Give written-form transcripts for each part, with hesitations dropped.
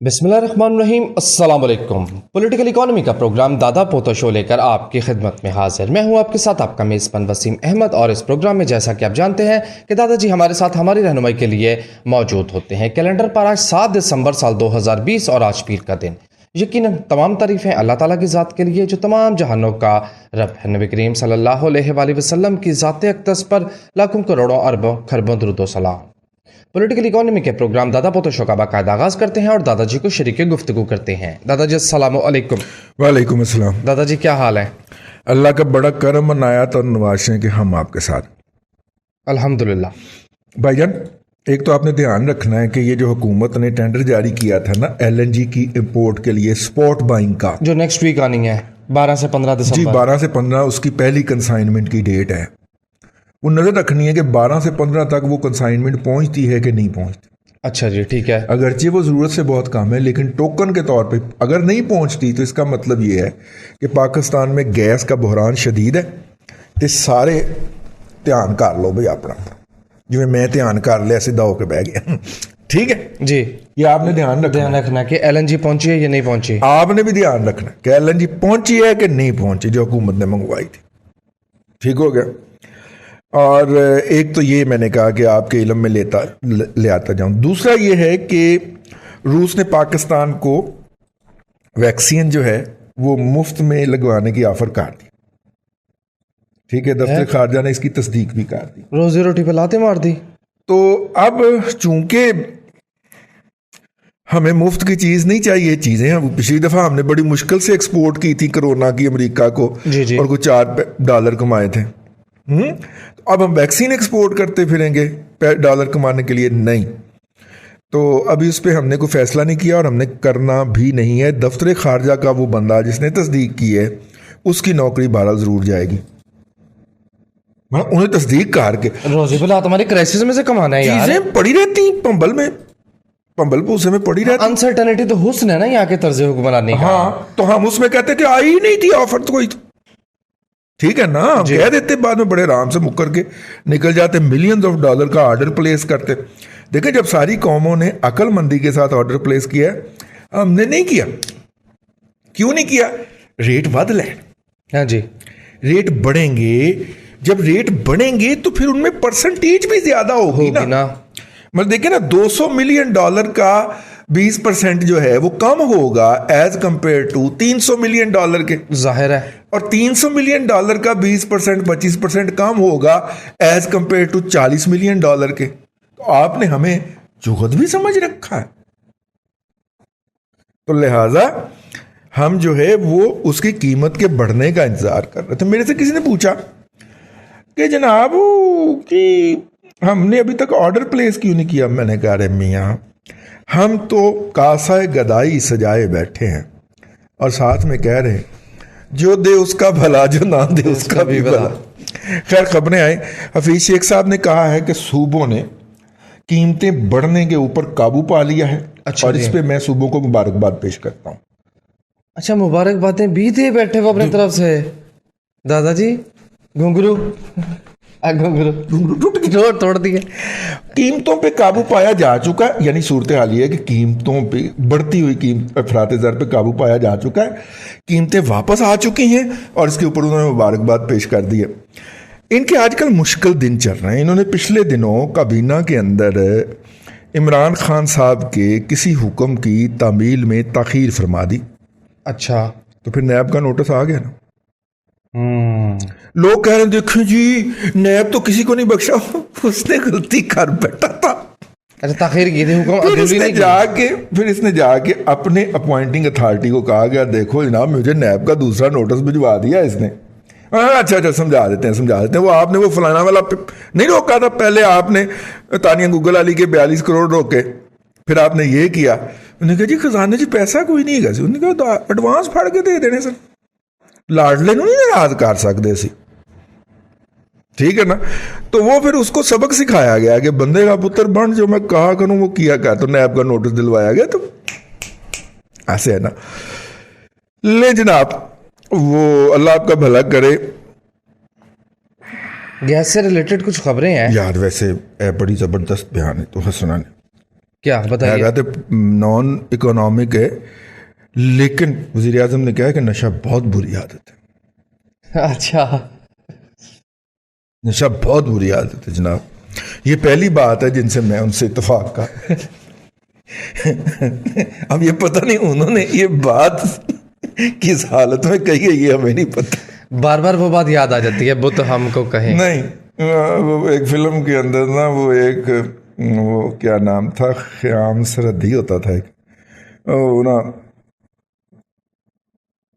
बिस्मिल्लाहिर्रहमानिर्रहीम। अस्सलाम वालेकुम। पॉलिटिकल इकोनॉमी का प्रोग्राम दादा पोता शो लेकर आपकी खिदमत में हाजिर। मैं हूं आपके साथ आपका मेज़बान वसीम अहमद, और इस प्रोग्राम में जैसा कि आप जानते हैं कि दादाजी हमारे साथ हमारी रहनुमाई के लिए मौजूद होते हैं। कैलेंडर पर आज 7 दिसंबर साल 2020 और आज पीर का दिन। यकीनन तमाम तारीफ़ें अल्लाह ताला की ज़ात के लिए जो तमाम जहानों का रब है। नबी करीम सल्लल्लाहु अलैहि वसल्लम की ज़ात अक़दस पर लाखों करोड़ों अरबों खरबों दुरूद व सलाम। पॉलिटिकल इकोनॉमी के प्रोग्राम दादा पोता शो का बाकायदा आगाज़ करते हैं और दादाजी को शरीक गुफ्तगू करते हैं। दादाजी अस्सलाम वालेकुम। वालेकुम अस्सलाम। दादाजी क्या हाल है? अल्लाह का बड़ा करम अनायात और नवाज़ें कि हम आपके साथ। अल्हम्दुलिल्लाह। भाईजान, एक तो आपने ध्यान रखना है कि ये जो हुकूमत ने टेंडर जारी किया था ना LNG की इंपोर्ट के लिए स्पॉट बाइंग का, जो नेक्स्ट वीक आनी है 12 से 15 जी दिसंबर। 12 से 15 उसकी पहली कंसाइनमेंट की डेट है। वो नज़र रखनी है कि 12 से 15 तक वो कंसाइनमेंट पहुंचती है कि नहीं पहुंचती। अच्छा जी, ठीक है। अगरचे वो ज़रूरत से बहुत कम है, लेकिन टोकन के तौर पे अगर नहीं पहुंचती तो इसका मतलब ये है कि पाकिस्तान में गैस का बहरान शदीद है। तो सारे ध्यान कर लो भाई अपना, जिवें मैं ध्यान कर लिया सीधा होकर बह गया। ठीक है जी, ये आपने ध्यान रखना कि LNG पहुंची है या नहीं पहुंची। आपने भी ध्यान रखना कि LNG पहुंची है कि नहीं पहुंची जो हुकूमत ने मंगवाई थी। ठीक हो गया। और एक तो ये मैंने कहा कि आपके इल्म में ले आता जाऊं। दूसरा ये है कि रूस ने पाकिस्तान को वैक्सीन जो है वो मुफ्त में लगवाने की ऑफर कर दी। ठीक है, दफ्तर खारजा ने इसकी तस्दीक भी कर दी। रोजी रोटी पे लाते मार दी। तो अब चूंकि हमें मुफ्त की चीज़ नहीं चाहिए, चीज़ें पिछली दफ़ा हमने बड़ी मुश्किल से एक्सपोर्ट की थी कोरोना की अमेरिका को, जी। और कुछ $4 कमाए थे। तो अब हम वैक्सीन एक्सपोर्ट करते फिरेंगे $1 कमाने के लिए? नहीं। तो अभी उस पर हमने कोई फैसला नहीं किया और हमने करना भी नहीं है। दफ्तर खारजा का वो बंदा जिसने तस्दीक की है उसकी नौकरी बहरहाल ज़रूर जाएगी। उन्हें तस्दीक करके रोजी बिला तुम्हारी क्राइसिस में से कमाना है यार। चीज़ें पड़ी रहती पंबल पूसे में पड़ी रहती। अनसर्टेनिटी तो हुस्न है ना यहाँ के तर्ज हुक्मरानी का। हाँ, तो हम उसमें कहते कि आई नहीं थी ऑफर तो कोई। ठीक है ना, कह देते, बाद में बड़े आराम से मुकर के निकल जाते, $मिलियंस का ऑर्डर प्लेस करते। देखें, जब सारी कौमों ने अक्लमंदी के साथ ऑर्डर प्लेस किया, हमने नहीं किया। क्यों नहीं किया? रेट बढ़ ले। हाँ जी, रेट बढ़ेंगे। जब रेट बढ़ेंगे तो फिर उनमें परसेंटेज भी ज्यादा होगी ना। मतलब देखिए ना, $200 मिलियन का 20% जो है वो कम होगा एज कंपेयर टू $300 मिलियन के। जाहिर है। और $300 मिलियन का 20% 25% कम होगा एज कंपेयर टू $40 मिलियन के। तो आपने हमें जुगत भी समझ रखा है। तो लिहाजा हम जो है वो उसकी कीमत के बढ़ने का इंतजार कर रहे थे। मेरे से किसी ने पूछा कि जनाब कि हमने अभी तक ऑर्डर प्लेस क्यों नहीं किया। मैंने कहा, अरे मियाँ, हम तो कासाए गदाई सजाए बैठे हैं और साथ में कह रहे हैं जो दे उसका भला, जो ना दे उसका भी भला। खैर, खबरें आए। हफीज शेख साहब ने कहा है कि सूबों ने कीमतें बढ़ने के ऊपर काबू पा लिया है। अच्छा, और इस पे मैं सूबों को मुबारकबाद पेश करता हूँ। अच्छा, मुबारकबादें भी दे बैठे वो अपनी तरफ से। दादाजी घुंघरू तोड़ दिए। कीमतों पे काबू पाया जा चुका है, यानी सूरत हाल ये है कि कीमतों पे बढ़ती हुई अफरात ज़र पे काबू पाया जा चुका है। कीमतें वापस आ चुकी हैं और इसके ऊपर उन्होंने मुबारकबाद पेश कर दी है। इनके आजकल मुश्किल दिन चल रहे हैं। इन्होंने पिछले दिनों काबीना के अंदर इमरान खान साहब के किसी हुक्म की तामील में ताखीर फरमा दी। अच्छा, तो फिर नैब का नोटिस आ गया ना। लोग कह रहे हैं, देखो जी, नैब तो किसी को नहीं बख्शा, उसने गलती कर बैठा था। अच्छा, ताखीर की थी हुक्म। फिर इसने जाके अपने अपॉइंटिंग अथॉरिटी को कहा गया, देखो जनाब, मुझे नैब का दूसरा नोटिस भिजवा दिया इसने। अच्छा, समझा देते हैं। वो आपने वो फलाना वाला नहीं रोका था, पहले आपने तानिया गूगल अली के 42 करोड़ रोके, फिर आपने ये किया। उन्होंने कहा, जी खजाने जी पैसा कोई नहीं है। उन्होंने कहा, एडवांस फाड़ के दे देने सर, लाडले नहीं नाराज कर सकते सी। ठीक है ना। तो वो फिर उसको सबक सिखाया गया कि बंदे का पुत्र बन, जो मैं कहा करूं वो किया कर। तो नैब का नोटिस दिलवाया गया। तो ऐसे है ना। ले जनाब, वो अल्लाह आपका भला करे। गैस से रिलेटेड कुछ खबरें हैं यार, वैसे बड़ी जबरदस्त बयान है तो हसना ने। کیا بتائیے؟ نان اکنامک ہے، لیکن وزیر اعظم نے کہا کہ نشہ بہت بری عادت ہے. اچھا، نشہ بہت بری عادت ہے جناب. یہ پہلی بات ہے جن سے میں ان سے اتفاق کا. اب یہ پتہ نہیں انہوں نے یہ بات کس حالت میں کہی ہے، یہ ہمیں نہیں پتہ. بار بار وہ بات یاد آ جاتی ہے، بت ہم کو کہیں. نہیں، وہ ایک فلم کے اندر نا وہ کیا نام تھا، خیام سرحدی ہوتا تھا ایک، نا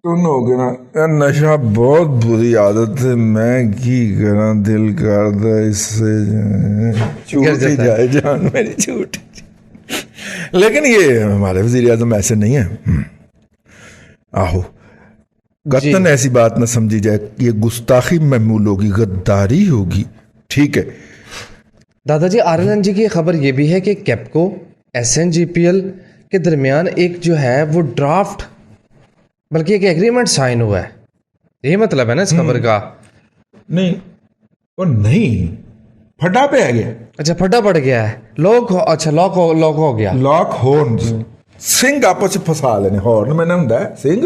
ہو گیا نا، نشہ بہت بری عادت ہے، میں کی کرا دل کرتا اس سے چھوٹ ہی جائے جان میری چھوٹ. لیکن یہ ہمارے وزیر اعظم ایسے نہیں ہیں. آہو قطعاً ایسی بات نہ سمجھی جائے، یہ گستاخی محمول ہوگی، غداری ہوگی. ٹھیک ہے دادا جی. RLNG کی خبر یہ بھی ہے کہ کیپکو SNGPL کے درمیان ایک جو ہے وہ ڈرافٹ، بلکہ ایک ایگریمنٹ سائن ہوا ہے. یہی مطلب ہے نا اس خبر کا؟ نہیں، اور نہیں پھٹا پہ آ گیا. اچھا، پھٹا پڑ گیا ہے. اچھا لاک ہو گیا. لاک ہورن سنگ آپس سے پھنسا لینے، ہورن میں نے ہوں سنگ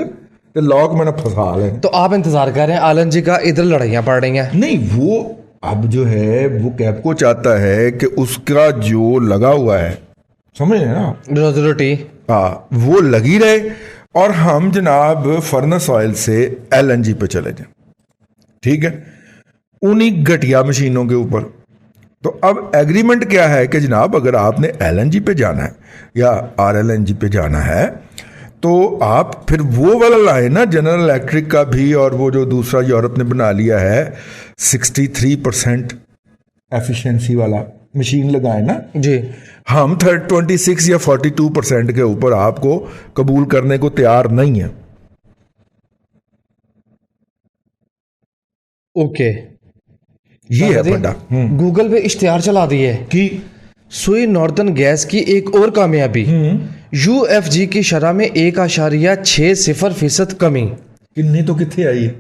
تے لاک میں نے پھنسا لینے. تو آپ انتظار کر رہے ہیں RLNG کا، ادھر لڑائیاں پڑ رہی ہیں. نہیں، وہ اب جو ہے وہ کیپکو چاہتا ہے کہ اس کا جو لگا ہوا ہے، سمجھ رہے نا، روزلٹی، وہ لگی رہے اور ہم جناب فرنس آئل سے LNG پہ چلے جائیں. ٹھیک ہے، انہی گھٹیا مشینوں کے اوپر. تو اب ایگریمنٹ کیا ہے کہ جناب اگر آپ نے LNG پہ جانا ہے یا RLNG پہ جانا ہے تو آپ پھر وہ والا لائیں نا، جنرل الیکٹرک کا بھی، اور وہ جو دوسرا یورپ نے بنا لیا ہے 63% ایفیشنسی والا مشین لگائیں نا جی. ہم 26 یا 42% کے اوپر آپ کو قبول کرنے کو تیار نہیں ہے. اوکے، یہ ہے بڑا. گوگل پہ اشتہار چلا دیے کہ سوئی ناردرن گیس کی ایک اور کامیابی، UFG کی شرح میں 1.60% کمی. کنی تو کتنے آئی ہے؟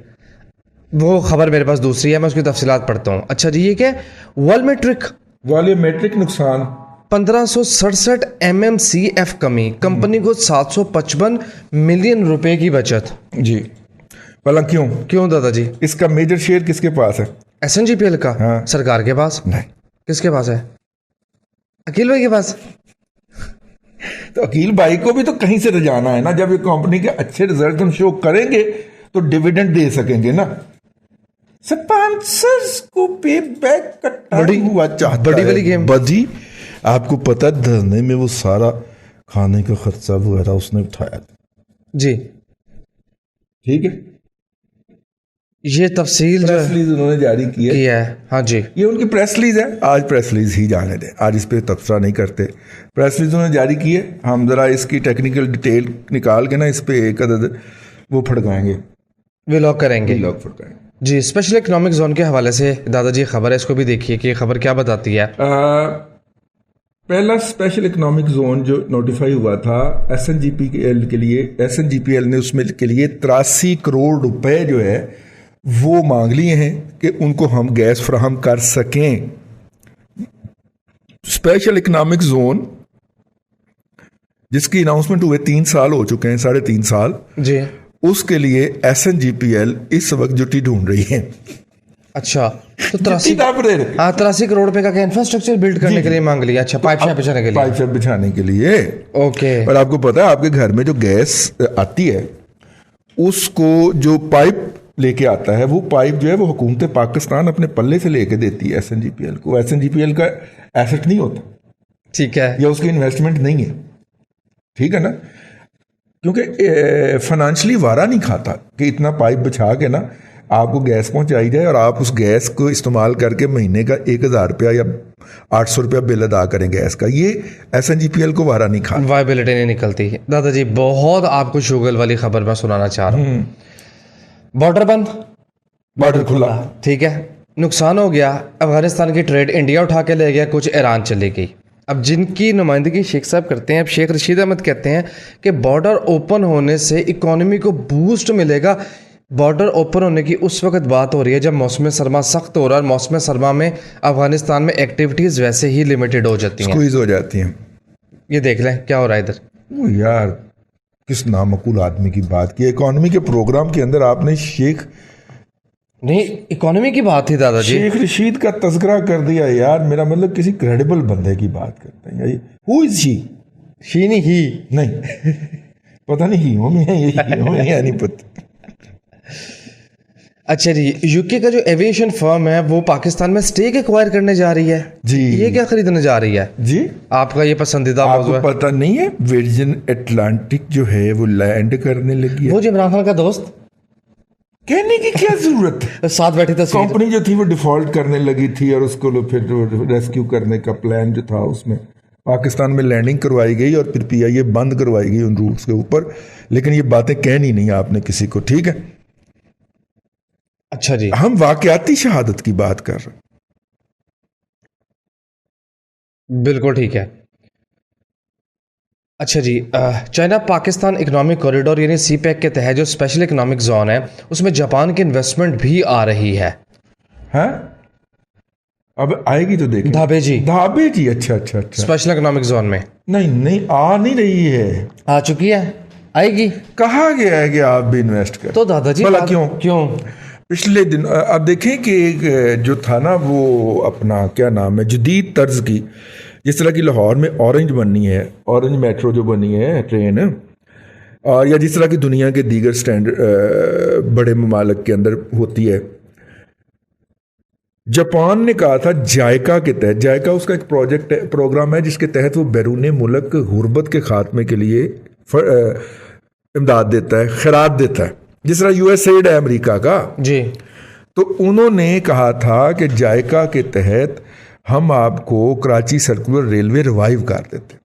وہ خبر میرے پاس دوسری ہے، میں اس کی تفصیلات پڑھتا ہوں. اچھا جی، یہ کہ والیومیٹرک نقصان 1567 MMCF کمی، کمپنی کو 755 ملین روپے کی بچت. جی بھلا کیوں دادا جی؟ اس کا میجر شیئر کس کے پاس ہے؟ SNGPL کا؟ ہاں. سرکار کے پاس. نہیں. کس کے پاس ہے؟ عقیل بھائی کے پاس. تو عقیل بھائی کو بھی تو کہیں سے رجانا ہے نا. جب یہ کمپنی کے اچھے رزلٹ ہم شو کریں گے تو ڈیویڈنڈ دے سکیں گے نا. سپانسرز کو پے بیک کا ٹائم ہوا چاہتا بڑی والی گیم. بجی آپ کو پتہ ہے دھرنے میں وہ سارا کھانے کا خرچہ وغیرہ اس نے اٹھایا تھا. جی ٹھیک ہے، یہ تفصیل پریس ریلیز انہوں نے جاری کی ہے. ہاں جی، یہ ان کی پریس ریلیز ہے. آج پریس ریلیز ہی جانے دیں، آج اس پہ تبصرہ نہیں کرتے. پریس ریلیز انہوں نے جاری کی ہے. ہم ذرا اس کی ٹیکنیکل ڈیٹیل نکال کے نا اس پہ ایک عدد وہ پھڑکائیں گے، ولاگ کریں گے. لوگ پھڑکائیں گے. جی، اسپیشل اکنامک زون کے حوالے سے دادا جی خبر ہے، اس کو بھی دیکھیے کہ یہ خبر کیا بتاتی ہے. پہلا اسپیشل اکنامک زون جو نوٹیفائی ہوا تھا SNGPL کے لیے، SNGPL نے اس میں کے لیے 83 کروڑ روپے جو ہے وہ مانگ لیے ہیں کہ ان کو ہم گیس فراہم کر سکیں. اسپیشل اکنامک زون جس کی اناؤنسمنٹ ہوئے 3 سال ہو چکے ہیں، 3.5 سال. جی، اس کے لیے SNGPL اس وقت جٹی ڈھونڈ رہی ہے. اچھا، تو 83 کروڑ روپے کا انفراسٹرکچر بلڈ کرنے کے لیے مانگ لیا. اچھا، پائپ شاپ بچھانے کے لیے. پائپ شاپ بچھانے کے لیے. اوکے. اور آپ کو پتا ہے آپ کے گھر میں جو گیس آتی ہے اس کو جو پائپ لے کے آتا ہے، وہ پائپ جو ہے وہ حکومت پاکستان اپنے پلے سے لے کے دیتی ہے SNGPL کو. SNGPL کا ایسٹ نہیں ہوتا، ٹھیک ہے، یا اس کی انویسٹمنٹ نہیں ہے. ٹھیک ہے نا، کیونکہ فائنانشلی وارا نہیں کھاتا کہ اتنا پائپ بچھا کے نا آپ کو گیس پہنچائی جائے اور آپ اس گیس کو استعمال کر کے مہینے کا 1000 روپیہ یا 800 روپیہ بل ادا کریں گیس کا. یہ SNGPL کو وارا نہیں کھاتا، وائبلٹی نہیں نکلتی. دادا جی بہت آپ کو شوگل والی خبر میں سنانا چاہ رہا ہوں. بارڈر بند، بارڈر کھلا. ٹھیک ہے، نقصان ہو گیا. افغانستان کی ٹریڈ انڈیا اٹھا کے لے گیا، کچھ ایران چلی گئی. اب جن کی نمائندگی شیخ صاحب کرتے ہیں، اب شیخ رشید احمد کہتے ہیں کہ بارڈر اوپن ہونے سے اکانومی کو بوسٹ ملے گا. بارڈر اوپن ہونے کی اس وقت بات ہو رہی ہے جب موسم سرما سخت ہو رہا ہے، اور موسم سرما میں افغانستان میں ایکٹیویٹیز ویسے ہی لمیٹڈ ہو جاتی ہیں، سکویز ہو جاتی ہیں. ये देख लें क्या हो रहा है इधर। वो यार किस नामकुल आदमी की बात की, इकोनॉमी के प्रोग्राम के अंदर आपने शेख नहीं, इकोनॉमी की बात थी दादाजी। शेख रशीद का तस्करा कर दिया यार। मेरा मतलब किसी क्रेडिबल बंदे की बात करते हैं। Who is she? ही नहीं ही नहीं पता नहीं ही हो में है, ये ही हो में है, नहीं पता। अच्छा जी, यूके का जो एविएशन फर्म है वो पाकिस्तान में स्टेक एक्वायर करने जा रही है जी। ये क्या खरीदने जा रही है जी आपका ये पसंदीदा मौजूद आपको है? पता नहीं है वर्जिन अटलांटिक जो है वो लैंड करने लगी है। वो जो इमरान खान का दोस्त कहने की क्या जरूरत है। साथ बैठी तस्वीर। कंपनी जो थी वो डिफॉल्ट करने लगी थी और उसको फिर रेस्क्यू करने का प्लान जो था उसमें पाकिस्तान में लैंडिंग करवाई गई और फिर पीआईए बंद करवाई गई उन रूट्स के ऊपर। लेकिन ये बातें कहनी नहीं आपने किसी को, ठीक है। अच्छा जी, हम वाकयाती शहादत की बात कर रहे हैं। बिल्कुल ठीक है। अच्छा जी, चाइना पाकिस्तान इकोनॉमिक कॉरिडोर यानी सी पैक के तहत जो स्पेशल इकोनॉमिक जोन है उसमें जापान की इन्वेस्टमेंट भी आ रही है। हैं? अब आएगी तो देखिए। धाबे जी, धाबे जी, अच्छा अच्छा अच्छा। स्पेशल इकोनॉमिक जोन में नहीं नहीं आ नहीं रही है, आ चुकी है, आएगी। कहा गया है कि आप भी इन्वेस्ट करें। तो दादाजी भला क्यों? क्यों? पिछले दिन अब देखें कि एक जो था ना वो अपना क्या नाम है जदीद तर्ज की, जिस तरह की लाहौर में ऑरेंज बननी है, ऑरेंज मेट्रो जो बनी है ट्रेन, और या जिस तरह की दुनिया के दीगर स्टैंडर्ड बड़े ममालिक के अंदर होती है। जापान ने कहा था जायका के तहत, जायका उसका एक प्रोग्राम है जिसके तहत वो बैरून मुल्क गुर्बत के खात्मे के लिए इमदाद देता है, खैरात देता है, जिस तरह यूएसएड है अमेरिका का जी। तो उन्होंने कहा था कि जायका के तहत हम आपको कराची सर्कुलर रेलवे रिवाइव कर देते।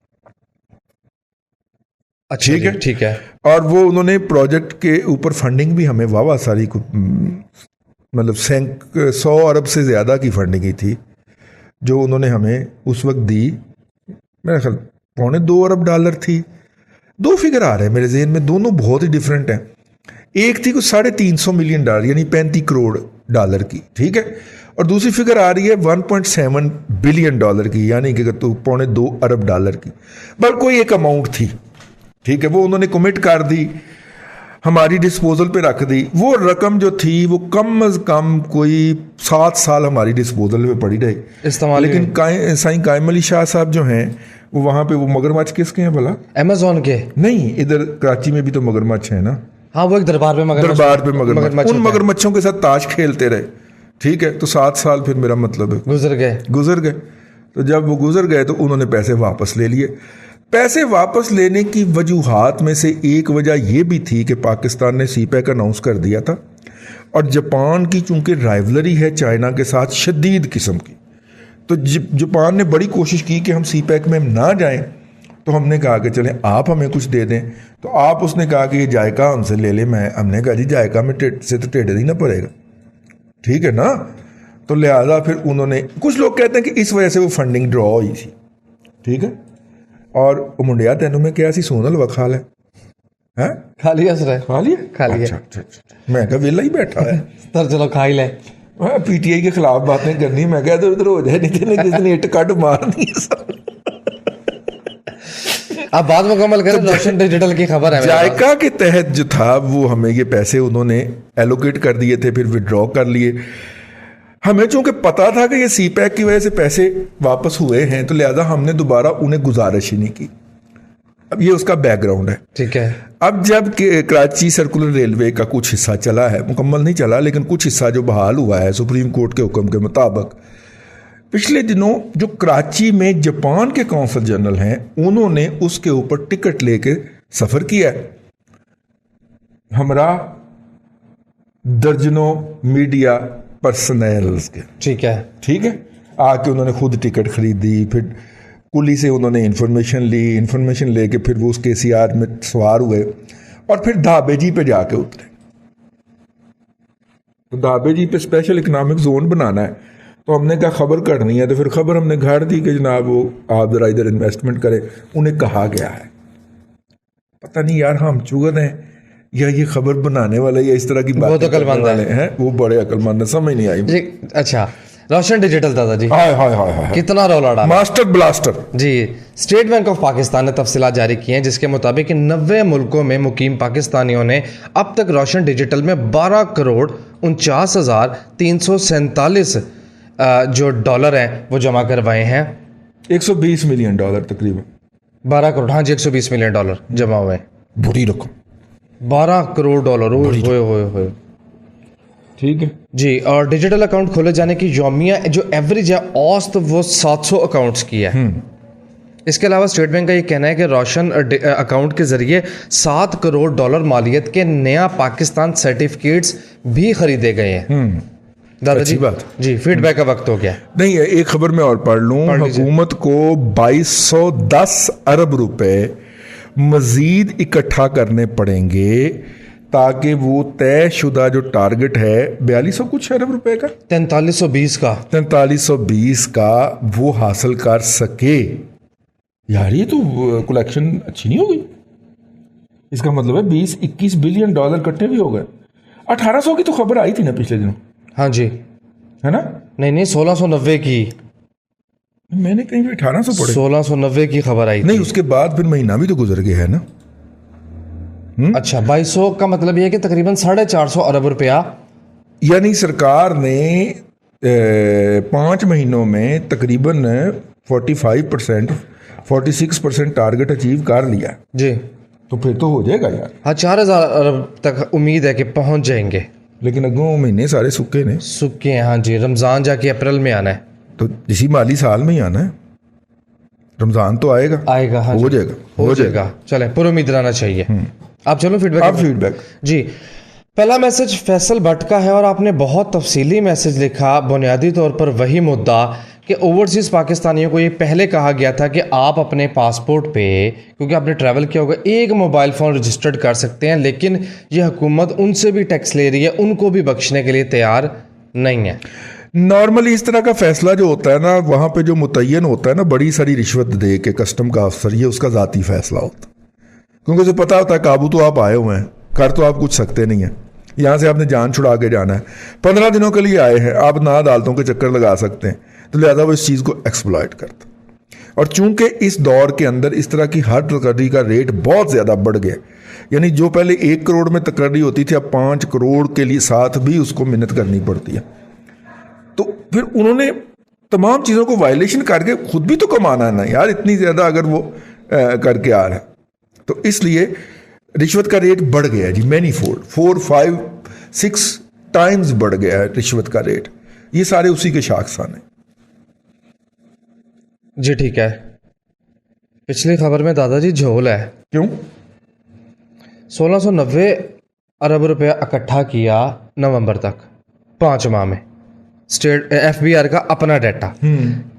अच्छा ठीक जी, है, ठीक है। और वो उन्होंने प्रोजेक्ट के ऊपर फंडिंग भी हमें वावा सारी मतलब 100 अरब से ज़्यादा की फंडिंग ही थी जो उन्होंने हमें उस वक्त दी। मेरा ख्याल $2.25 थी। दो फिगर आ रहे हैं मेरे जहन में, दोनों बहुत ही डिफरेंट हैं। एक थी कुछ $350 मिलियन यानी $35 करोड़ की, ठीक है, और दूसरी फिगर आ रही है $1.7 बिलियन की, यानी कि तो $2.25 अरब की। बस कोई एक अमाउंट थी, ठीक है, वो उन्होंने कमिट कर दी, हमारी डिस्पोजल पे रख दी। वो रकम जो थी वो कम अज कम कोई 7 साल हमारी डिस्पोजल पे पड़ी रही इस्तेमाल। लेकिन साईं कायम अली शाह साहब जो हैं वो वहाँ पे, वो मगरमच्छ किसके हैं भला? अमेज़न के? नहीं, इधर कराची में भी तो मगरमच्छ है ना। हाँ, वो एक दरबार पे मगरमच्छ, उन मगरमच्छों के साथ ताश खेलते रहे, ठीक है। तो 7 साल फिर मेरा मतलब है गुजर गए। तो जब वो गुजर गए तो उन्होंने पैसे वापस ले लिए। पैसे वापस लेने की वजूहात में से एक वजह यह भी थी कि पाकिस्तान ने सी पैक अनाउंस कर दिया था और जापान की चूंकि राइवलरी है चाइना के साथ शदीद किस्म की, तो जापान ने बड़ी कोशिश की कि हम सी पैक में ना जाएं। तो हमने कहा कि चलें आप हमें कुछ दे दें, तो आप उसने कहा कि ये जायका हमसे ले ले। हमने कहा जी जायका में से तो टेढ़ ही ना पड़ेगा, ठीक है ना। तो लिहाजा फिर उन्होंने, कुछ लोग कहते हैं कि इस वजह से वो फंडिंग ड्रॉ हुई थी, ठीक है। और मुंडिया तेनों में क्या सी सोनल वखा है, हैं? खा लिया सर? खा लिया। अच्छा। मैं कहा वेला ही बैठा है सर, चलो खा ही ले। पीटीआई के खिलाफ बातें करनी, मैं कहा इधर उधर हो जाए, नहीं तो किसी ने इट कट मारनी है सब। आप बात मुकम्मल करें, रोशन डिजिटल की खबर है। जायका के तहत जो था वो हमें ये पैसे उन्होंने एलोकेट कर दिए थे, फिर विड्रॉ कर लिए। हमें चूंकि पता था कि ये सी पैक की वजह से पैसे वापस हुए हैं, तो लिहाजा हमने दोबारा उन्हें गुजारिश ही नहीं की। अब ये उसका बैकग्राउंड है, ठीक है। अब जब कराची सर्कुलर रेलवे का कुछ हिस्सा चला है, मुकम्मल नहीं चला लेकिन कुछ हिस्सा जो बहाल हुआ है सुप्रीम कोर्ट के हुक्म के मुताबिक, पिछले दिनों जो कराची में जापान के कौंसल जनरल हैं उन्होंने उसके ऊपर टिकट लेके सफर किया है। हमरा दर्जनों मीडिया पर्सनल्स के, ठीक है, आके उन्होंने खुद टिकट खरीदी, फिर कुली से उन्होंने इंफॉर्मेशन लेके फिर वो उस KCR में सवार हुए और फिर धाबे जी पे जाके उतरे। तो धाबे जी पे स्पेशल इकोनॉमिक जोन बनाना है, तो हमने कहा खबर करनी है, तो फिर खबर हमने घर दी कि जनाब वो आप जरा इधर इन्वेस्टमेंट करें। उन्हें कहा गया है, पता नहीं यार हम चुगल हैं या ये खबर बनाने वाले या इस तरह की बात वो तो अकलमंद हैं, वो बड़े अकलमंद हैं, समझ नहीं आई। अच्छा, रोशन डिजिटल दादा जी, हाय हाय हाय हाय, कितना रौला डाला मास्टर ब्लास्टर। जी। स्टेट बैंक ऑफ पाकिस्तान ने तफसीलात जारी की हैं जिसके मुताबिक 90 मुल्कों में मुकीम पाकिस्तानियों ने अब तक रोशन डिजिटल में 12,49,347 जो डॉलर हैं वो जमा करवाए हैं। $120 मिलियन तकरीबन। 12 करोड़, हाँ जी, 120 मिलियन डॉलर जमा हुए हैं। बड़ी रकम। 12 करोड़ डॉलर, होए ठीक है जी। और डिजिटल अकाउंट खोले जाने की यौमिया जो एवरेज है औसत वो 700 अकाउंट्स की है। इसके अलावा स्टेट बैंक का ये कहना है कि रोशन अकाउंट के जरिए 7 करोड़ डॉलर मालियत के नया पाकिस्तान सर्टिफिकेट्स भी खरीदे गए हैं। दादाजी, बात जी, फीडबैक का वक्त हो गया। नहीं, एक खबर मैं और पढ़ लूं। हुकूमत को 2210 अरब रुपए मजीद इकट्ठा करने पड़ेंगे ताकि वो तयशुदा जो टारगेट है 4200 कुछ अरब रुपए का, 4320 का वो हासिल कर सके। यार ये तो कलेक्शन अच्छी नहीं होगी। इसका मतलब है 20-21 बिलियन डॉलर इकट्ठे भी हो गए। 1800 की तो खबर आई थी ना पिछले दिनों, हाँ जी, है ना? नहीं 1690 की, मैंने कहीं भी 1800 पढ़े। 1690 की खबर आई नहीं, थी। उसके बाद फिर महीना भी तो गुजर गया है ना। अच्छा, 2200 का मतलब ये है कि तकरीबन 450 अरब रुपया, यानी सरकार ने 5 महीनों में तकरीबन 46% टारगेट अचीव कर लिया जी। तो फिर तो हो जाएगा यार। हाँ, 4000 अरब तक उम्मीद है कि पहुंच जाएंगे। लेकिन अगों महीने सारे सुक्के ने, सुक्के हैं, हाँ जी। रमज़ान जाके अप्रैल में आना है, तो इसी माली साल में ही आना है। रमज़ान तो आएगा, हाँ हो जी, जाएगा। चलें, पर उम्मीद रहना चाहिए। आप चलो फीडबैक जी। पहला मैसेज फैसल भट्ट का है और आपने बहुत तफसीली मैसेज लिखा। बुनियादी तौर पर वही मुद्दा कि ओवरसीज़ पाकिस्तानियों को ये पहले कहा गया था कि आप अपने पासपोर्ट पे, क्योंकि आपने ट्रैवल किया होगा, एक मोबाइल फ़ोन रजिस्टर्ड कर सकते हैं, लेकिन ये हुकूमत उनसे भी टैक्स ले रही है, उनको भी बख्शने के लिए तैयार नहीं है। नॉर्मली इस तरह का फैसला जो होता है ना, वहाँ पे जो मुतय्यन होता है ना, बड़ी सारी रिश्वत दे के कस्टम का अफसर, ये उसका ज़ाती फैसला होता है। क्योंकि उसे पता होता है काबू तो आप आए हुए हैं, कर तो आप कुछ सकते नहीं हैं। यहाँ से आपने जान छुड़ा के जाना है, 15 दिनों के लिए आए हैं, आप ना अदालतों के चक्कर लगा सकते हैं, तो लिहाजा वो इस चीज़ को एक्सप्लॉइट करता। और चूंकि इस दौर के अंदर इस तरह की हर तकर्री का रेट बहुत ज़्यादा बढ़ गया, यानी जो पहले 1 करोड़ में तकर्री होती थी, अब 5 करोड़ के लिए साथ भी उसको मिन्नत करनी पड़ती है। तो फिर उन्होंने तमाम चीज़ों को वायलेशन करके खुद भी तो कमाना है ना यार, इतनी ज़्यादा अगर वो करके आ रहा है। तो इसलिए रिश्वत का रेट बढ़ गया है जी, मैनी फोल्ड, 4, 5, 6 टाइम्स बढ़ गया है रिश्वत का रेट। ये सारे उसी के शाखसान हैं जी। ठीक है, पिछली खबर में दादाजी झोल है। क्यों? 1690 अरब रुपया इकट्ठा किया नवंबर तक, 5 माह में। स्टेट FBR का अपना डाटा,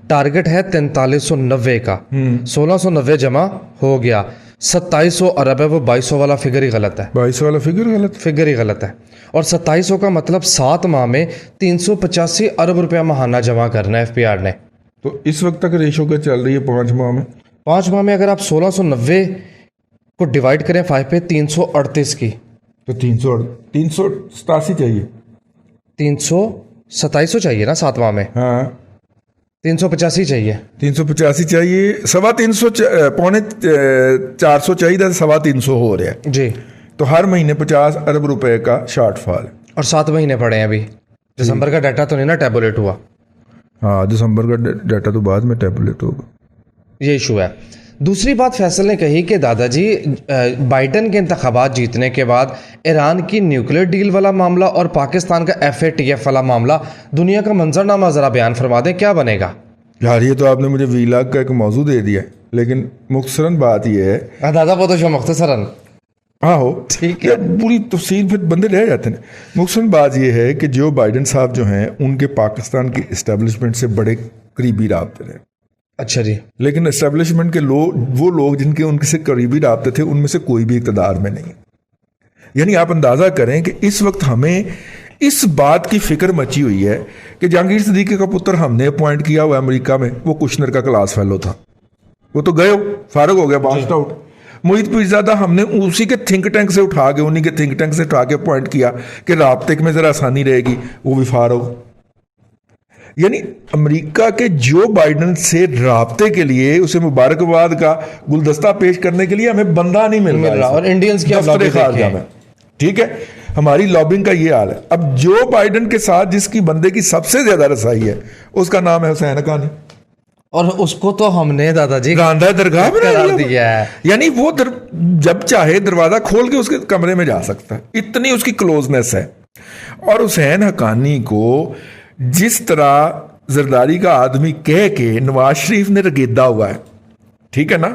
टारगेट है 4390 का। 1690 जमा हो गया, 2700 अरब है, वो 2200 वाला फिगर ही गलत है। 2200 वाला फिगर ही गलत है। और 2700 का मतलब 7 माह में 385 अरब रुपया महाना जमा करना है FBR ने। तो इस वक्त तक रेशो क्या चल रही है 5 माह में? 5 माह में अगर आप 1690 को डिवाइड करें 5 पे, 338 की, तो 387 चाहिए। 2700 चाहिए ना 7 माह में? हाँ, 385 चाहिए। 385 चाहिए, 325 पौने 400 चाहिए, 325 हो रहा है जी। तो हर महीने 50 अरब रुपए का शॉर्टफॉल। और 7 महीने पड़े हैं अभी, दिसंबर का डाटा तो नहीं ना टैबुलेट हुआ? हाँ, दिसंबर का डाटा तो बाद में टैबुलेट होगा, ये इशू है। दूसरी बात फैसल ने कही कि दादाजी, बाइडन के इंतखाबात जीतने के बाद ईरान की न्यूक्लियर डील वाला मामला और पाकिस्तान का FATF वाला मामला, दुनिया का मंजरनामा ज़रा बयान फरमा दें, क्या बनेगा? यार ये तो आपने मुझे वीलाग का एक मौजू दे दिया, लेकिन मुख्तसरन बात ये है। दादा वो तो मुख्तसरन, हाँ हो ठीक है, पूरी तफसील फिर बंदे रह जाते हैं। मुख्तसरन बात ये है कि जो बाइडन साहब जो हैं, उनके पाकिस्तान की इस्टेब्लिशमेंट से बड़े करीबी राब्ते रहे। अच्छा जी। लेकिन एस्टेब्लिशमेंट के वो लोग जिनके उनके से करीबी राब्ते थे, उनमें से कोई भी इक़्तिदार में नहीं। यानी आप अंदाज़ा करें कि इस वक्त हमें इस बात की फिक्र मची हुई है कि जहांगीर सिद्दीकी का पुत्र हमने अपॉइंट किया हुआ अमेरिका में, वो कुशनर का क्लास फेलो था, वो तो गए, फारग हो गया, बास्ट आउट। मोहित पीरज़ादा हमने उसी के थिंक टैंक से उठा के, उन्हीं के थिंक टैंक से उठा के अपॉइंट किया कि राब्ते में ज़रा आसानी रहेगी, वो भी फारग। یعنی امریکہ کے جو بائیڈن سے رابطے کے لیے اسے مبارکباد کا گلدستہ پیش کرنے کے لیے ہمیں بندہ نہیں مل رہا اور انڈینز کی دفتر خارجہ میں. ٹھیک ہے, ہماری لابنگ کا یہ حال ہے. اب جو بائیڈن کے ساتھ جس کی بندے کی سب سے زیادہ رسائی ہے اس کا نام ہے حسین حقانی, اور اس کو تو ہم نے دادا جی راندہ درگاہ قرار دیا ہے. یعنی وہ جب چاہے دروازہ کھول کے اس کے کمرے میں جا سکتا ہے, اتنی اس کی کلوزنس ہے. اور حسین حقانی کو جس طرح زرداری کا آدمی کہہ کے نواز شریف نے رگیدا ہوا ہے, ٹھیک ہے نا,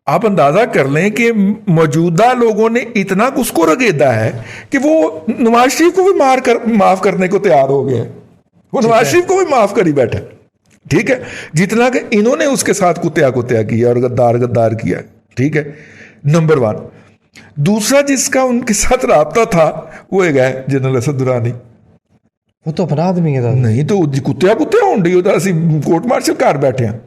آپ اندازہ کر لیں کہ موجودہ لوگوں نے اتنا اس کو رگیدا ہے کہ وہ نواز شریف کو بھی معاف کرنے کو تیار ہو گیا. وہ نواز شریف کو بھی معاف کر ہی بیٹھا, ٹھیک ہے, جتنا کہ انہوں نے اس کے ساتھ کتیا کیا اور غدار کیا. ٹھیک ہے, نمبر 1. دوسرا جس کا ان کے ساتھ رابطہ تھا وہ ایک ہے جنرل اسد درانی. وہ تو اپنا آدمی ہے. نہیں تو کتیا ہوں ڈی ہوتا, اسی کورٹ مارشل کر بیٹھے ہیں.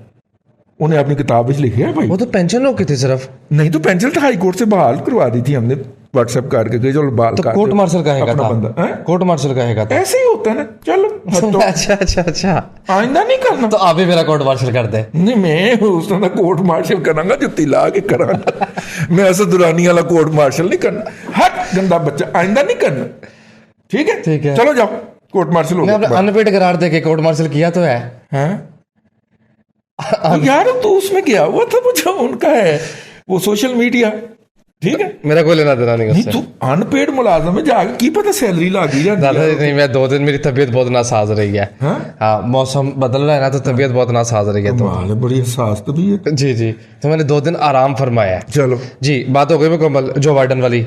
انہیں اپنی کتاب لکھے ہے بھائی. وہ تو پینشن روکی تھی صرف. نہیں تو پینشن تو ہائی کورٹ سے بحال کروا دی تھی ہم نے, واٹس ایپ کر کے چلو بحال کر. کورٹ مارشل کہے گا تھا, کورٹ مارشل کہے گا تھا. ایسے ہی ہوتا ہے نا. چلو اچھا آئندہ نہیں کرنا. تو آپ ہی میرا کورٹ مارشل کر دیں. نہیں, میں اس طرح کورٹ مارشل کروں گا جتی لا کے کروں گا. میں اسد درانی والا کورٹ مارشل نہیں کرنا. ہٹ گندا بچہ, آئندہ نہیں کرنا. ٹھیک ہے, چلو جاؤ کورٹ مارشل ہو گیا. ان پیڈ قرار دے کے کورٹ مارشل کیا تو ہے یار. تو اس میں کیا ہوا تھا, وہ جو ان کا ہے وہ سوشل میڈیا. ٹھیک ہے, میرا کوئی لینا دینا نہیں. تو ان پیڈ ملازم ہے, جا کی پتا سیلری لگی ہے. دادا جی نہیں, میں 2 دن میری طبیعت بہت ناساز رہی ہے. ہاں, موسم بدل رہا ہے نا, تو طبیعت بہت ناساز رہی ہے. تو بڑی حساس طبیعت. جی, تو میں نے 2 دن آرام فرمایا ہے. چلو جی, بات ہو گئی مکمل. جو بائیڈن والی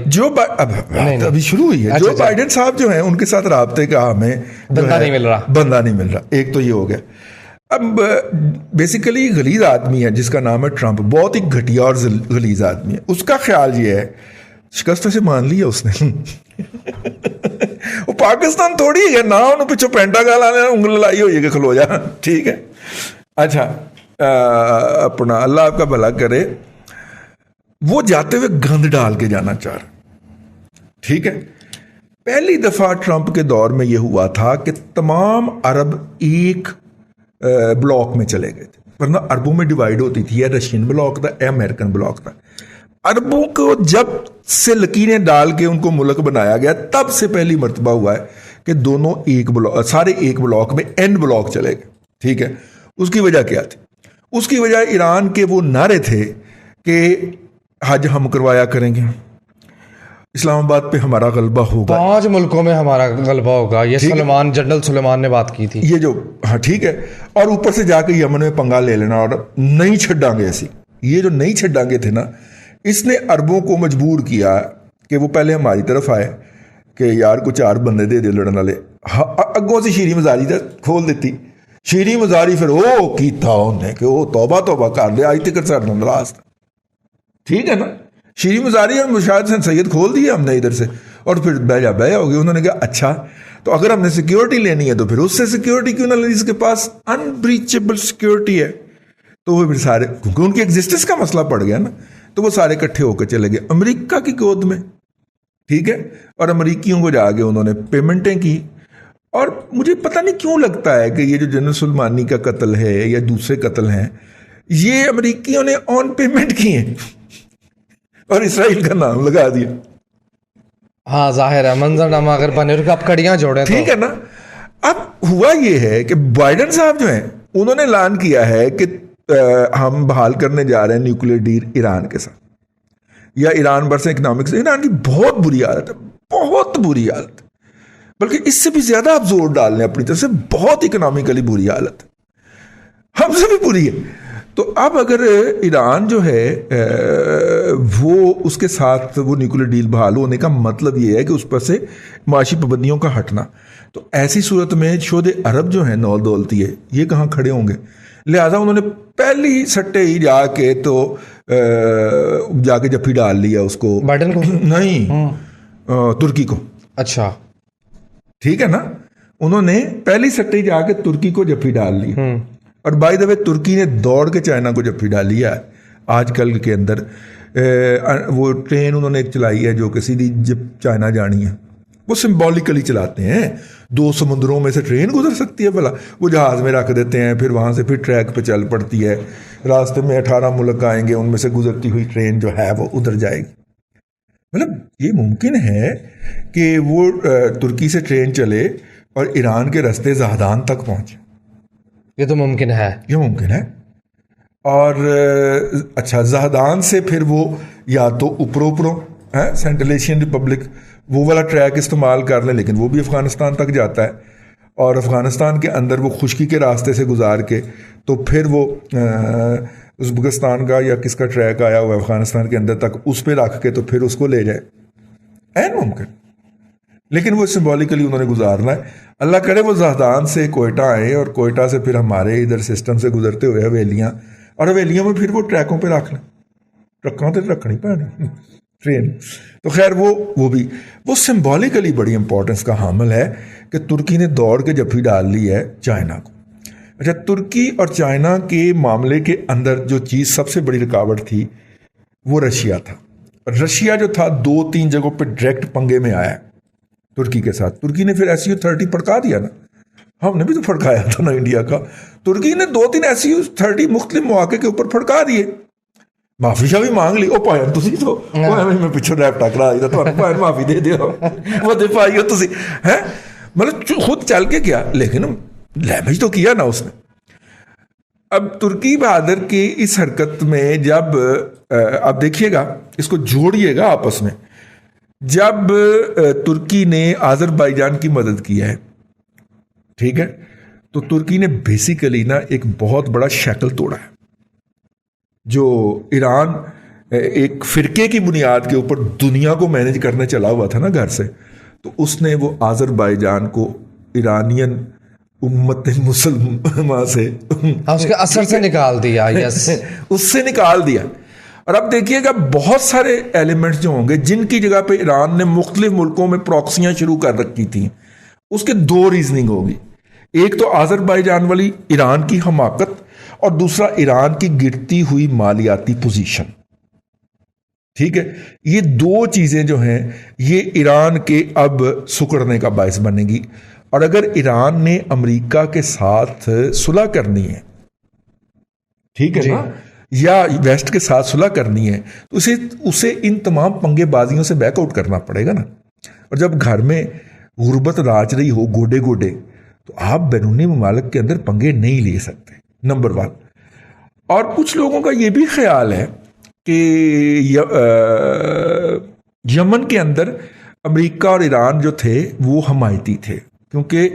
ابھی شروع ہوئی ہے. جو بائیڈن صاحب جو ہیں ان کے ساتھ رابطے کا ہمیں بندہ نہیں مل رہا. ایک تو یہ ہو گیا. اب بیسیکلی غلیظ آدمی ہے جس کا نام ہے ٹرمپ, بہت ہی گھٹیا اور غلیظ آدمی ہے. اس کا خیال یہ ہے, شکست سے مان لیا اس نے. وہ پاکستان تھوڑی ہے نا, انہوں پچھو پینٹا گالا نے انگل لائی ہوئی ہے کہ کھلو جا. ٹھیک ہے, اچھا اپنا اللہ آپ کا بھلا کرے. وہ جاتے ہوئے گند ڈال کے جانا چاہ رہا. ٹھیک ہے, پہلی دفعہ ٹرمپ کے دور میں یہ ہوا تھا کہ تمام عرب ایک بلاک میں چلے گئے تھے, ورنہ عربوں میں ڈیوائیڈ ہوتی تھی. یہ رشین بلاک تھا, یہ امریکن بلاک تھا. عربوں کو جب سے لکیریں ڈال کے ان کو ملک بنایا گیا, تب سے پہلی مرتبہ ہوا ہے کہ دونوں سارے ایک بلاک میں این بلاک چلے گئے. ٹھیک ہے, اس کی وجہ کیا تھی؟ اس کی وجہ ایران کے وہ نعرے تھے کہ حج ہم کروایا کریں گے, اسلام آباد پہ ہمارا غلبہ ہوگا, 5 ملکوں میں ہمارا غلبہ ہوگا. یہ جنرل سلیمان نے بات کی تھی. یہ جو ٹھیک ہے, اور اوپر سے جا کے یمن میں پنگا لے لینا اور نہیں چھڈاں گے ایسی. یہ جو نہیں چھڈاں گے تھے نا, اس نے عربوں کو مجبور کیا کہ وہ پہلے ہماری طرف آئے کہ یار کو 4 بندے دے دے لڑن والے. اگوں سے شیریں مزاری کھول دیتی. شیریں مزاری پھر وہ کیتا انہیں کہ وہ توبہ کر لیا, آج تک سر ناراض تھا. ٹھیک ہے نا, شیریں مزاری اور مشاہد حسین سید کھول دیے ہم نے ادھر سے, اور پھر بہجا ہو گئی. انہوں نے کہا اچھا تو اگر ہم نے سیکیورٹی لینی ہے تو پھر اس سے سیکیورٹی کیوں نہ لینی, اس کے پاس انبریچبل سیکیورٹی ہے. تو وہ پھر سارے, کیونکہ ان کی ایگزسٹنس کا مسئلہ پڑ گیا نا, تو وہ سارے اکٹھے ہو کے چلے گئے امریکہ کی گود میں. ٹھیک ہے, اور امریکیوں کو جا کے انہوں نے پیمنٹیں کی. اور مجھے پتہ نہیں کیوں لگتا ہے کہ یہ جو جنرل سلیمانی کا قتل ہے یا دوسرے قتل ہیں, یہ امریکیوں نے آن پیمنٹ کی ہیں اور اسرائیل کا نام لگا دیا. ہاں ظاہر ہے, منظر نامہ اگر بنے تو آپ کڑیاں جوڑیں. ٹھیک ہے نا. اب ہوا یہ ہے کہ بائیڈن صاحب جو ہیں انہوں نے اعلان کیا ہے کہ ہم بحال کرنے جا رہے ہیں نیوکلیر ڈیل ایران کے ساتھ, یا ایران برس اکنامکس. ایران کی بہت بری حالت ہے, بہت بری حالت, بلکہ اس سے بھی زیادہ آپ زور ڈال لیں اپنی طرف سے, بہت اکنامیکلی بری حالت, ہم سے بھی بری ہے. تو اب اگر ایران جو ہے وہ اس کے ساتھ وہ نیوکلیر ڈیل بحال ہونے کا مطلب یہ ہے کہ اس پر سے معاشی پابندیوں کا ہٹنا, تو ایسی صورت میں شہد عرب جو ہیں نو دولتی ہے, یہ کہاں کھڑے ہوں گے. لہٰذا انہوں نے پہلی سٹے ہی جا کے جفی ڈال لیا اس کو, بائیڈن کو نہیں, ترکی کو. اچھا ٹھیک ہے نا, انہوں نے پہلی سٹے جا کے ترکی کو جفی ڈال لی. اور بائی دا وے ترکی نے دوڑ کے چائنا کو جفی ڈالی ہے. آج کل کے اندر وہ ٹرین انہوں نے ایک چلائی ہے جو کہ سیدھی چائنا جانی ہے. وہ سمبولکلی چلاتے ہیں. 2 سمندروں میں سے ٹرین گزر سکتی ہے بھلا؟ وہ جہاز میں رکھ دیتے ہیں, پھر وہاں سے پھر ٹریک پہ چل پڑتی ہے, راستے میں 18 ملک آئیں گے, ان میں سے گزرتی ہوئی ٹرین جو ہے وہ ادھر جائے گی. مطلب یہ ممکن ہے کہ وہ ترکی سے ٹرین چلے اور ایران کے راستے زہدان تک پہنچے. یہ تو ممکن ہے, یہ ممکن ہے. اور اچھا, زہدان سے پھر وہ یا تو اوپروں سینٹرل ایشین ریپبلک وہ والا ٹریک استعمال کر لیں, لیکن وہ بھی افغانستان تک جاتا ہے, اور افغانستان کے اندر وہ خشکی کے راستے سے گزار کے تو پھر وہ ازبکستان کا یا کس کا ٹریک آیا ہوا ہے افغانستان کے اندر تک, اس پہ رکھ کے تو پھر اس کو لے جائے. ممکن, لیکن وہ سمبولیکلی انہوں نے گزارنا ہے. اللہ کرے وہ زہدان سے کوئٹہ آئے اور کوئٹہ سے پھر ہمارے ادھر سسٹم سے گزرتے ہوئے حویلیاں, اور حویلیوں میں پھر وہ ٹریکوں پہ رکھ لیں. ٹرکوں تو رکھنی پڑے ٹرین. تو خیر وہ بھی وہ سمبولیکلی بڑی امپورٹنس کا حامل ہے کہ ترکی نے دوڑ کے جفی ڈال لی ہے چائنا کو. اچھا, ترکی اور چائنا کے معاملے کے اندر جو چیز سب سے بڑی رکاوٹ تھی وہ رشیا تھا. رشیا جو تھا 2-3 جگہوں پہ ڈائریکٹ پنگے میں آیا ترکی کے ساتھ. ترکی نے پھر SU-30 پھڑکا دیا نا, ہم نے بھی تو پھڑکایا تھا نا انڈیا کا. ترکی نے 2-3 SU-30 مختلف مواقع کے اوپر پھڑکا دیے, معافی شافی مانگ لی. وہ پائن تسی تو میں پچھوں ریپ ٹکرا آئی تھا, پائن معافی دے دیو وہ دے پائی ہو تسی ہیں, مطلب خود چل کے کیا, لیکن لیمیج تو کیا نا اس نے. اب ترکی بہادر کی اس حرکت میں جب آپ دیکھیے گا, اس کو جوڑیے گا آپس میں, جب ترکی نے آذربائیجان کی مدد کی ہے, ٹھیک ہے, تو ترکی نے بیسیکلی نا ایک بہت بڑا شیکل توڑا ہے. جو ایران ایک فرقے کی بنیاد کے اوپر دنیا کو مینج کرنے چلا ہوا تھا نا گھر سے, تو اس نے وہ آذربائیجان کو ایرانین امت مسلمہ سے اس کے اثر سے نکال دیا. یس, اس سے نکال دیا. اور اب دیکھیے گا بہت سارے ایلیمنٹس جو ہوں گے جن کی جگہ پہ ایران نے مختلف ملکوں میں پراکسیاں شروع کر رکھی تھیں, اس کے 2 ریزننگ ہوگی. ایک تو آذربائیجان والی ایران کی حماقت, اور دوسرا ایران کی گرتی ہوئی مالیاتی پوزیشن. ٹھیک ہے, یہ 2 چیزیں جو ہیں یہ ایران کے اب سکڑنے کا باعث بنے گی. اور اگر ایران نے امریکہ کے ساتھ صلح کرنی ہے, ٹھیک ہے نا, یا ویسٹ کے ساتھ صلح کرنی ہے, تو اسے ان تمام پنگے بازیوں سے بیک آؤٹ کرنا پڑے گا نا. اور جب گھر میں غربت راج رہی ہو گوڈے گوڈے, تو آپ بیرونی ممالک کے اندر پنگے نہیں لے سکتے, نمبر 1. اور کچھ لوگوں کا یہ بھی خیال ہے کہ یمن کے اندر امریکہ اور ایران جو تھے وہ حمایتی تھے, کیونکہ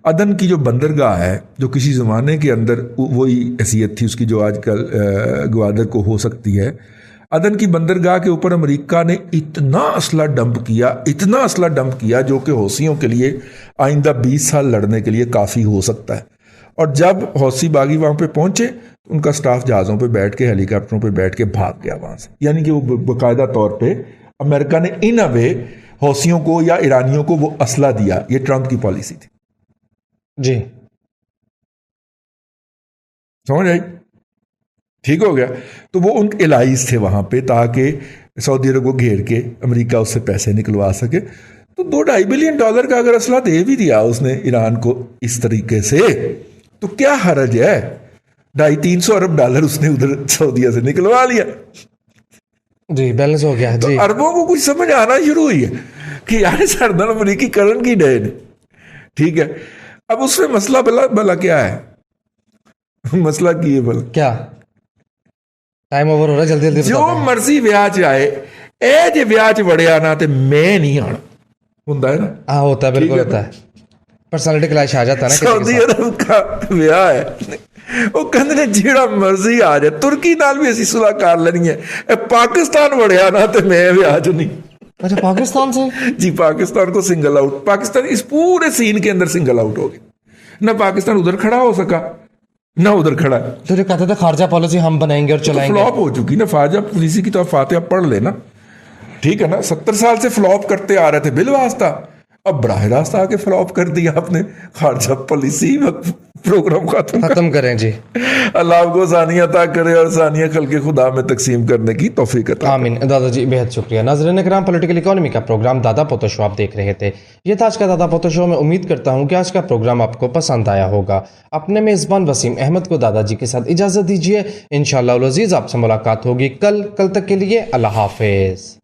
عدن کی جو بندرگاہ ہے, جو کسی زمانے کے اندر وہی حیثیت تھی اس کی جو آج کل گوادر کو ہو سکتی ہے, عدن کی بندرگاہ کے اوپر امریکہ نے اتنا اسلحہ ڈمپ کیا جو کہ حوثیوں کے لیے آئندہ 20 سال لڑنے کے لیے کافی ہو سکتا ہے. اور جب حوثی باغی وہاں پہ پہنچے, ان کا سٹاف جہازوں پہ بیٹھ کے, ہیلی کاپٹروں پہ بیٹھ کے بھاگ گیا وہاں سے. یعنی کہ وہ باقاعدہ طور پہ امریکہ نے ان اے وے حوثیوں کو یا ایرانیوں کو وہ اسلحہ دیا. یہ ٹرمپ کی پالیسی تھی. جی, سمجھ آئی؟ ٹھیک ہو گیا. تو وہ ان الائز تھے وہاں پہ تاکہ سعودی عرب کو گھیر کے امریکہ اس سے پیسے نکلوا سکے. تو $2.5 بلین کا اگر اسلحہ دے بھی دیا اس نے ایران کو اس طریقے سے, تو کیا حرج ہے؟ $250-300 ارب اس نے ادھر سعودیہ سے نکلوا لیا. جی, بیلنس ہو گیا. تو جی, اربوں کو کچھ سمجھ آنا شروع ہوئی ہے کہ یار سردن امریکی کرن کی ڈے نے. ٹھیک ہے, اب اس میں مسئلہ بلا کیا ہے؟ مسئلہ کی ہے بلا کیا ٹائم اوور ہو رہا ہے, جلدی جلدی جو مرضی ویاہ آئے, اے جے ویاہ وڑے آنا تے میں نہیں آنا ہوتا ہے نا. ہاں, ہوتا ہے, بالکل ہوتا ہے. پرسنالٹی کلیش آ جاتا ہے نا. سعودی عرب کا ویاہ ہے, وہ کہندے نے جیڑا مرضی آ جائے, ترکی نال بھی اسی صلح کر لینی ہے, اے پاکستان وڑیا نا تے میں ویاہ جو نہیں. اچھا, پاکستان سے؟ جی, پاکستان کو سنگل آؤٹ, پاکستان اس پورے سین کے اندر سنگل آؤٹ ہو گیا. نہ پاکستان ادھر کھڑا ہو سکا نہ ادھر کھڑا ہے. تو جو کہتے تھے خارجہ پالیسی ہم بنائیں گے اور چلائیں گے, فلاپ ہو چکی نا. خارجہ پالیسی کی تو فاتحہ پڑھ لینا, ٹھیک ہے نا. 70 سال سے فلاپ کرتے آ رہے تھے بل واسطہ. اب براہ راست آ کے فلاپ کر دیا آپ نے خارجہ پالیسی، پروگرام ختم کریں جی. اللہ آپ کو ثانیہ عطا کرے اور ثانیہ خلق خدا میں تقسیم کرنے کی توفیق عطا کرے. آمین. دادا جی بہت شکریہ. ناظرین کرام، پولیٹیکل اکانومی کا پروگرام دادا پوتا شو آپ دیکھ رہے تھے. یہ تھا آج کا دادا پوتا شو. میں امید کرتا ہوں کہ آج کا پروگرام آپ کو پسند آیا ہوگا. اپنے میزبان وسیم احمد کو دادا جی کے ساتھ اجازت دیجیے. انشاءاللہ العزیز آپ سے ملاقات ہوگی کل تک کے لیے اللہ حافظ.